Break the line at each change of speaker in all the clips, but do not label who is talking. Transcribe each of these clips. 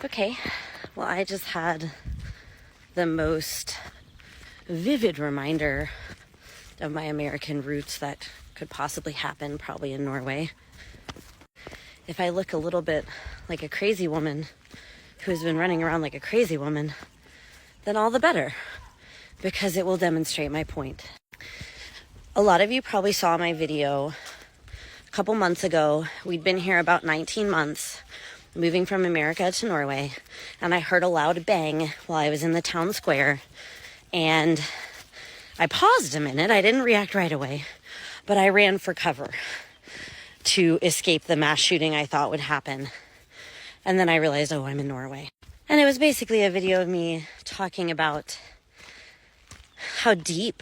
Okay, well, I just had the most vivid reminder of my American roots that could possibly happen, probably in Norway. If I look a little bit like a crazy woman who's been running around like a crazy woman, then all the better, because it will demonstrate my point. A lot of you probably saw my video a couple months ago. We'd been here about 19 months, moving from America to Norway, and I heard a loud bang while I was in the town square, and I paused a minute. I didn't react right away, but I ran for cover to escape the mass shooting I thought would happen. And then I realized, oh, I'm in Norway. And it was basically a video of me talking about how deep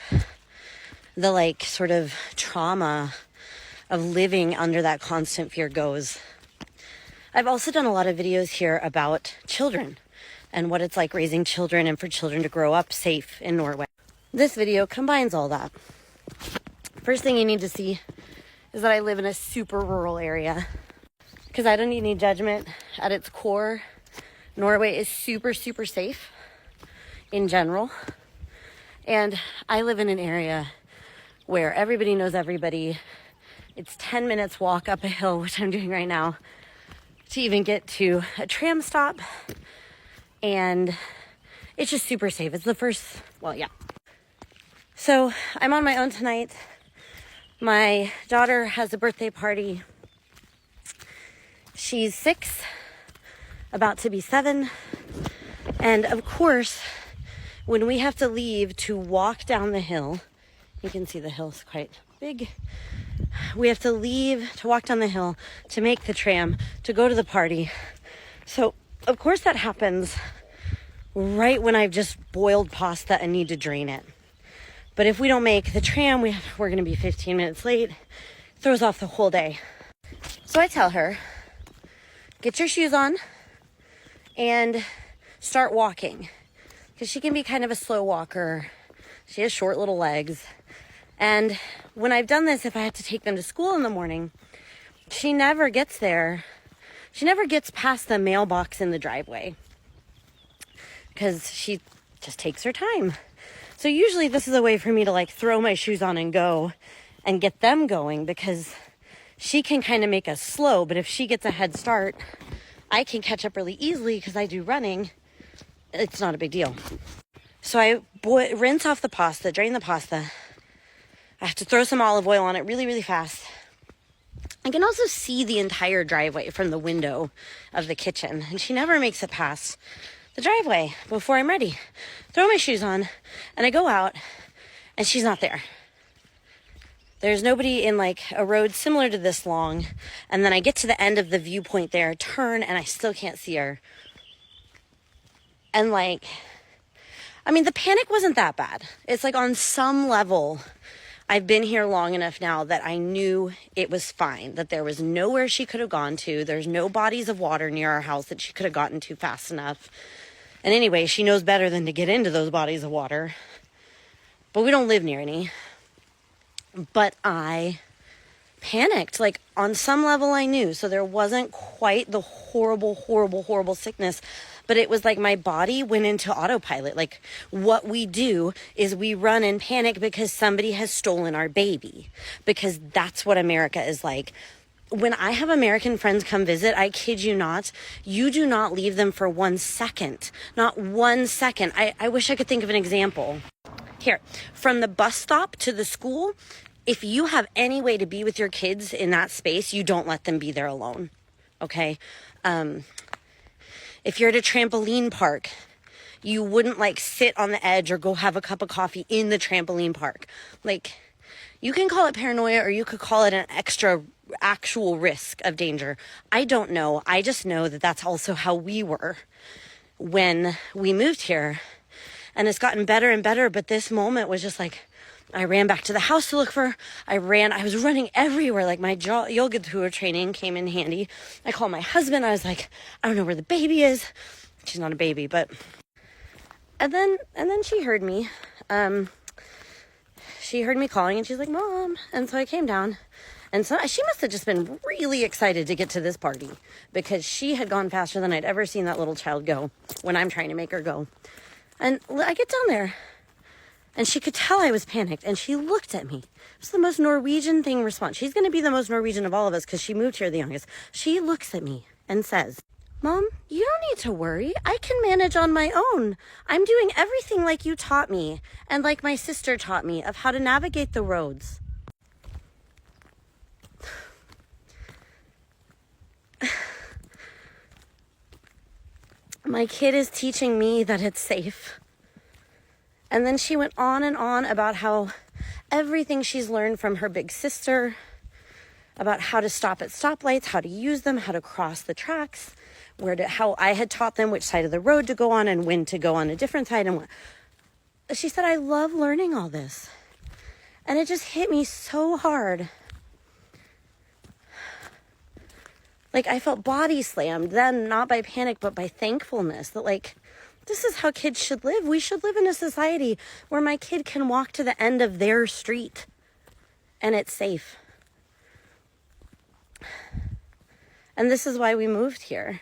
the sort of trauma of living under that constant fear goes. I've also done a lot of videos here about children and what it's like raising children and for children to grow up safe in Norway. This video combines all that. First thing you need to see is that I live in a super rural area, because I don't need any judgment. At its core, Norway is super, super safe in general. And I live in an area where everybody knows everybody. It's 10 minutes walk up a hill, which I'm doing right now, to even get to a tram stop. And it's just super safe. It's the first, So I'm on my own tonight. My daughter has a birthday party. She's 6, about to be 7. And of course, when we have to leave to walk down the hill, you can see the hill's quite big. We have to leave to walk down the hill to make the tram to go to the party. So, of course, that happens right when I've just boiled pasta and need to drain it. But if we don't make the tram, we're going to be 15 minutes late. Throws off the whole day. So I tell her, get your shoes on and start walking. Because she can be kind of a slow walker. She has short little legs. And when I've done this, if I have to take them to school in the morning, she never gets there. She never gets past the mailbox in the driveway, because she just takes her time. So usually this is a way for me to throw my shoes on and go and get them going, because she can kind of make us slow. But if she gets a head start, I can catch up really easily because I do running. It's not a big deal. So I rinse off the pasta, drain the pasta. I have to throw some olive oil on it really, really fast. I can also see the entire driveway from the window of the kitchen, and she never makes it past the driveway before I'm ready. Throw my shoes on, and I go out, and she's not there. There's nobody in a road similar to this long, and then I get to the end of the viewpoint there, turn, and I still can't see her. And the panic wasn't that bad. It's on some level, I've been here long enough now that I knew it was fine, that there was nowhere she could have gone to. There's no bodies of water near our house that she could have gotten to fast enough. And anyway, she knows better than to get into those bodies of water. But we don't live near any. But I panicked. On some level I knew. So there wasn't quite the horrible, horrible, horrible sickness. But it was my body went into autopilot. What we do is we run and panic because somebody has stolen our baby. Because that's what America is like. When I have American friends come visit, I kid you not, you do not leave them for 1 second. Not 1 second. I wish I could think of an example. Here, from the bus stop to the school, if you have any way to be with your kids in that space, you don't let them be there alone. Okay? If you're at a trampoline park, you wouldn't sit on the edge or go have a cup of coffee in the trampoline park. You can call it paranoia, or you could call it an extra actual risk of danger. I don't know. I just know that that's also how we were when we moved here. And it's gotten better and better. But this moment was just I ran back to the house to look for her. I was running everywhere. My yoga tour training came in handy. I called my husband. I was I don't know where the baby is. She's not a baby, but. And then she heard me. She heard me calling, and she's like, Mom. And so I came down, And so she must have just been really excited to get to this party, because she had gone faster than I'd ever seen that little child go when I'm trying to make her go. And I get down there, and she could tell I was panicked, and she looked at me. It was the most Norwegian thing response. She's going to be the most Norwegian of all of us because she moved here the youngest. She looks at me and says, "Mom, you don't need to worry. I can manage on my own. I'm doing everything like you taught me and like my sister taught me of how to navigate the roads." My kid is teaching me that it's safe. And then she went on and on about how everything she's learned from her big sister, about how to stop at stoplights, how to use them, how to cross the tracks, how I had taught them which side of the road to go on and when to go on a different side. And she said, "I love learning all this." And it just hit me so hard. Like, I felt body slammed then, not by panic, but by thankfulness that, like, this is how kids should live. We should live in a society where my kid can walk to the end of their street and it's safe. And this is why we moved here.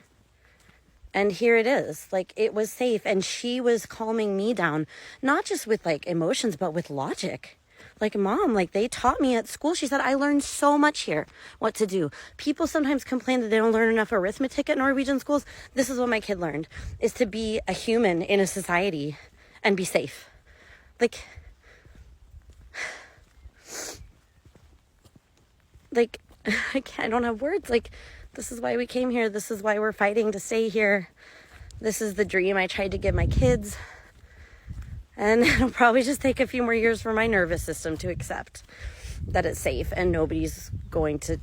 And here it is. Like, it was safe. And she was calming me down, not just with, like, emotions, but with logic. Like, "Mom, like, they taught me at school." She said, "I learned so much here what to do." People sometimes complain that they don't learn enough arithmetic at Norwegian schools. This is what my kid learned, is to be a human in a society and be safe. Like, I don't have words. Like, this is why we came here. This is why we're fighting to stay here. This is the dream I tried to give my kids. And it'll probably just take a few more years for my nervous system to accept that it's safe and nobody's going to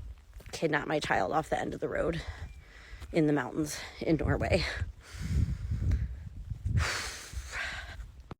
kidnap my child off the end of the road in the mountains in Norway.